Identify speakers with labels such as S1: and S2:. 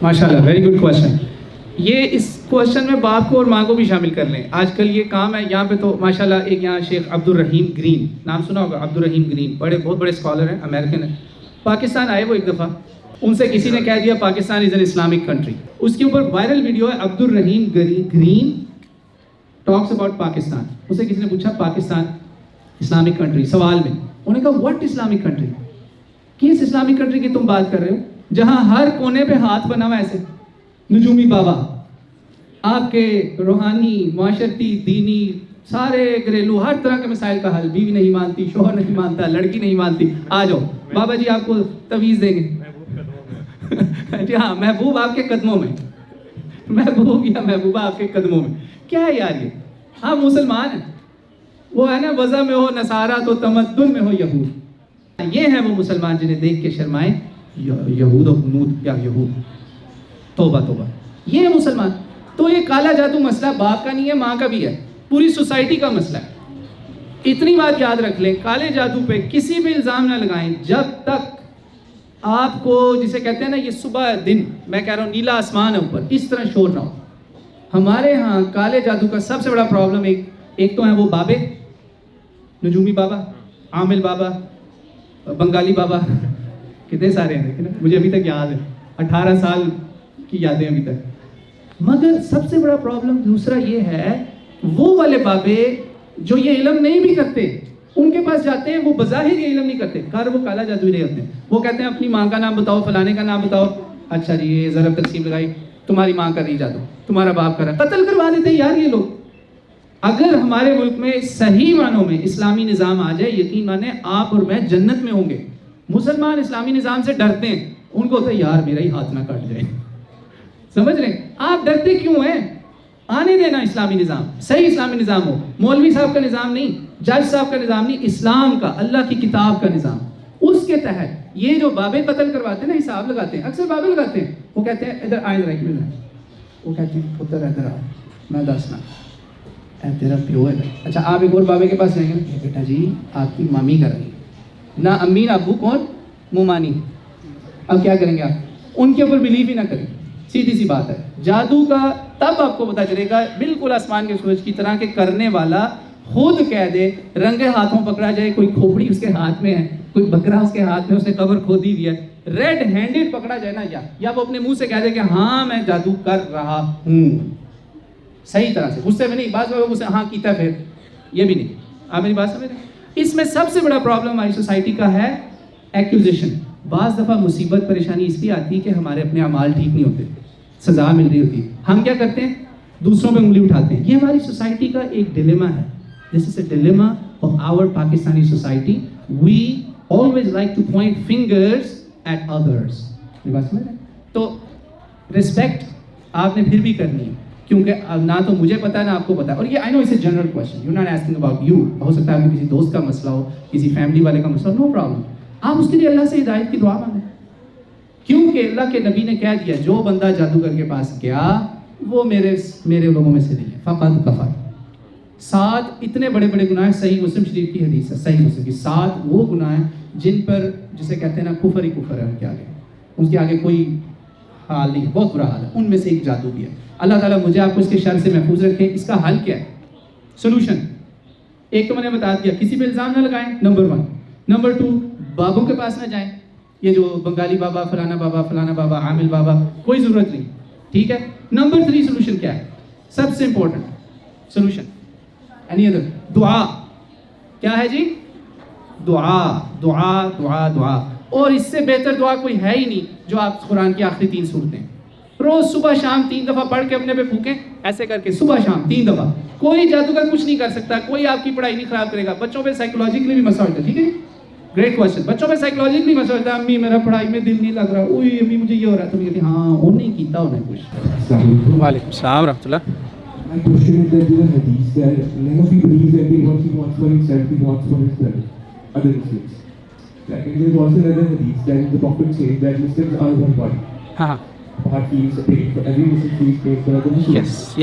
S1: ماشاء اللہ، very good question. یہ اس question میں باپ کو اور ماں کو بھی شامل کر لیں. آج کل یہ کام ہے یہاں پہ تو ماشاء اللہ. ایک یہاں شیخ عبدالرحیم گرین، نام سنا ہوگا، عبدالرحیم گرین بہت بڑے اسکالر ہیں، امریکن ہیں. پاکستان آئے وہ ایک دفعہ، ان سے کسی نے کہہ دیا Pakistan is an Islamic country. اس کے اوپر وائرل ویڈیو ہے، Abdul Rahim Green talks about Pakistan. اس سے کسی نے پوچھا پاکستان اسلامک کنٹری سوال میں، انہوں نے کہا واٹ اسلامک کنٹری، کس اسلامک کنٹری کی تم بات کر رہے ہو جہاں ہر کونے پہ ہاتھ بنا ہوا ایسے نجومی بابا، آپ کے روحانی، معاشرتی، دینی، سارے گھریلو ہر طرح کے مسائل کا حل. بیوی نہیں مانتی، شوہر نہیں مانتا، لڑکی نہیں مانتی، آ جاؤ بابا جی آپ کو تویز دیں گے. جی ہاں، محبوب آپ کے قدموں میں، محبوب یا محبوبہ آپ کے قدموں میں. کیا ہے یار یہ؟ آپ مسلمان ہیں، وہ ہے نا وضع میں ہو نصارہ تو تمدن میں ہو یہود. یہ ہیں وہ مسلمان جنہیں دیکھ کے شرمائیں یہود و ہنود یا یہود. توبہ توبہ، یہ ہے مسلمان. تو یہ کالا جادو مسئلہ باپ کا نہیں ہے، ماں کا بھی ہے، پوری سوسائٹی کا مسئلہ ہے. اتنی بات یاد رکھ لیں، کالے جادو پہ کسی بھی الزام نہ لگائیں جب تک آپ کو، جسے کہتے ہیں نا یہ صبح دن، میں کہہ رہا ہوں نیلا آسمان ہے اوپر، اس طرح شور نہ ہو. ہمارے ہاں کالے جادو کا سب سے بڑا پرابلم ایک تو ہیں وہ بابے، نجومی بابا، عامل بابا، بنگالی بابا، کتنے سارے ہیں نا، مجھے ابھی تک یاد ہے 18 سال کی یادیں ابھی تک. مگر سب سے بڑا پرابلم دوسرا یہ ہے، وہ والے بابے جو یہ علم نہیں بھی کرتے، ان کے پاس جاتے ہیں، وہ بظاہر یہ علم نہیں کرتے، کار وہ کالا جادو ہی نہیں ہوتے. وہ کہتے ہیں اپنی ماں کا نام بتاؤ، فلانے کا نام بتاؤ، اچھا جی یہ ضرب تقسیم لگائی، تمہاری ماں کا نہیں جادو، تمہارا باپ کا رہا، قتل کروا دیتے ہیں یار یہ لوگ. اگر ہمارے ملک میں صحیح معنوں میں اسلامی نظام آ جائے، یقین مانیں آپ اور میں جنت میں ہوں گے. مسلمان اسلامی نظام سے ڈرتے ہیں، ان کو ہوتا ہے یار میرا ہی ہاتھ نہ کٹ جائے. سمجھ رہے ہیں؟ آپ ڈرتے کیوں ہیں؟ آنے دینا اسلامی نظام، صحیح اسلامی نظام ہو، مولوی صاحب کا نظام نہیں، جج صاحب کا نظام نہیں، اسلام کا، اللہ کی کتاب کا نظام. اس کے تحت یہ جو بابے قتل کرواتے ہیں نا، حساب لگاتے ہیں، اکثر بابے لگاتے ہیں. وہ کہتے ہیں ادھر آئیں ذرا ایک منٹ، وہ کہتے ہیں پتر ادھر آ، میں دسنا تیرا پیو ہے. اچھا آپ ایک اور بابے کے پاس جائیں گے، بیٹا جی آپ کی مامی کر رہی ہے نہ، امی نہ ابو، کون؟ مومانی. اب کیا کریں گے آپ؟ ان کے اوپر بلیو ہی نہ کریں. سیدھی سی بات ہے. جادو کا تب آپ کو پتا چلے گا بالکل آسمان کے سورج کی طرح کہ کرنے والا خود کہہ دے، رنگے ہاتھوں پکڑا جائے، کوئی کھوپڑی اس کے ہاتھ میں ہے، کوئی بکرا اس کے ہاتھ میں، اس نے قبر کھودی ہوئی ہے، ریڈ ہینڈڈ پکڑا جائے نا، یا وہ اپنے منہ سے کہہ دے کہ ہاں میں جادو کر رہا ہوں صحیح طرح سے، غصے میں نہیں. بعض لوگ غصے ہاں کیتا ہے، پھر یہ بھی نہیں. آپ میری بات سمجھ رہے ہیں؟ اس میں سب سے بڑا پرابلم ہماری سوسائٹی کا ہے ایکوزیشن. بعض دفعہ مصیبت پریشانی اس لیے آتی ہے کہ ہمارے اپنے اعمال ٹھیک نہیں ہوتے، سزا مل رہی ہوتی ہے، ہم کیا کرتے ہیں؟ دوسروں پہ انگلی اٹھاتے ہیں. یہ ہماری سوسائٹی کا ایک ڈیلیما ہے. This is a dilemma of our Pakistani society. We always like to point fingers at others. میری بات سمجھ رہے ہیں؟ تو رسپیکٹ آپ نے پھر بھی کرنی ہے، کیونکہ نہ تو مجھے پتا ہے نہ آپ کو پتا ہے. اور یہ I know it's a general question. You're not asking about you. ہو سکتا ہے آپ کو کسی دوست کا مسئلہ ہو، کسی فیملی والے کا مسئلہ ہو، no problem. آپ اس کے لیے اللہ سے ہدایت کی دعا مانگیں، کیونکہ اللہ کے نبی نے کہہ دیا جو بندہ جادوگر کے پاس گیا وہ میرے لوگوں میں سے نہیں ہے، فقط کفر. 7 اتنے بڑے بڑے گناہ، صحیح مسلم شریف کی حدیث ہے، صحیح مسلم کی 7 وہ گناہ ہیں جن پر جسے کہتے ہیں نا کفر ہی کفر ہے، ان کے آگے کوئی حال نہیں ہے، بہت برا حال ہے. ان میں سے ایک جادو بھی ہے. اللہ تعالیٰ مجھے آپ کو اس کے شر سے محفوظ رکھے. اس کا حل کیا ہے؟ سولوشن ایک تو میں نے بتا دیا، کسی پہ الزام نہ لگائیں، نمبر 1. نمبر 2، بابوں کے پاس نہ جائیں. یہ جو بنگالی بابا، فلانا بابا، عامل بابا، کوئی ضرورت نہیں، ٹھیک ہے. نمبر 3 سولوشن کیا ہے؟ سب سے امپورٹنٹ سولوشن اینی ادر، دعا. کیا ہے جی؟ دعا دعا دعا دعا. اور اس سے بہتر دعا کوئی ہے ہی نہیں جو آپ قرآن کی آخری 3 سورتیں روز صبح شام 3 دفعہ پڑھ کے اپنے پہ پھونکیں، ایسے کر کے صبح شام 3 دفعہ. کوئی جادوگر کچھ نہیں کر سکتا، کوئی آپ کی پڑھائی نہیں خراب کرے گا. بچوں پہ سائیکولوجیکلی بھی مسئلہ ہوتا ہے، ٹھیک ہے. Great question. بچوں پہ سائیکولوجیکلی مسئلہ ہوتا ہے، امی میرا پڑھائی میں دل نہیں لگ رہا، اوئی امی مجھے یہ ہو رہا ہے، تو کہتی ہاں انہوں نے کیتا انہیں کچھ. وعلیکم السلام ورحمۃ اللہ.
S2: My question is that there is a hadith that none of you believes that what he wants for himself, he wants for his brother, other Muslims. Like, and there is also another hadith that the Prophet says that Muslims are one body.
S1: ہاں
S2: Part feels pain for every Muslim feels pain for other Muslims.
S1: Yes,